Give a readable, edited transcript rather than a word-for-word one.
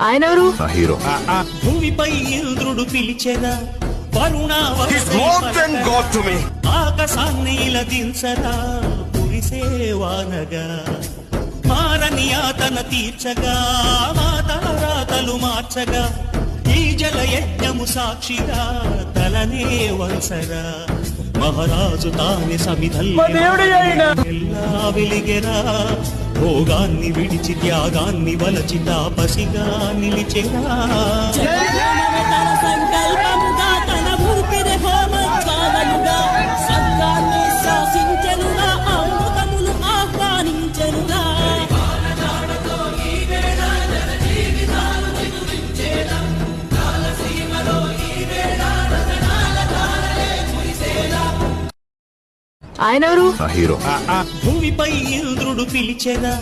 ఆయన ఎవరు? హీరో. భూమిపై ఇంద్రుడు పిలిచెగా ఆకాశాన్ని దించగా పురిసేవానగా మారని ఆతన తీర్చగా మాతారాతలు మార్చగా ఈ జల యజ్ఞము సాక్షిగా తలనే వంచగా మహారాజు తాని సమిధల్లా వెలిగెరా భోగాన్ని విడిచి త్యాగాన్ని వలచి తాపసిగా నిలిచెరా ఆయన ఎవరు? హీరో. భూమిపై ఇంద్రుడు పిలిచెగా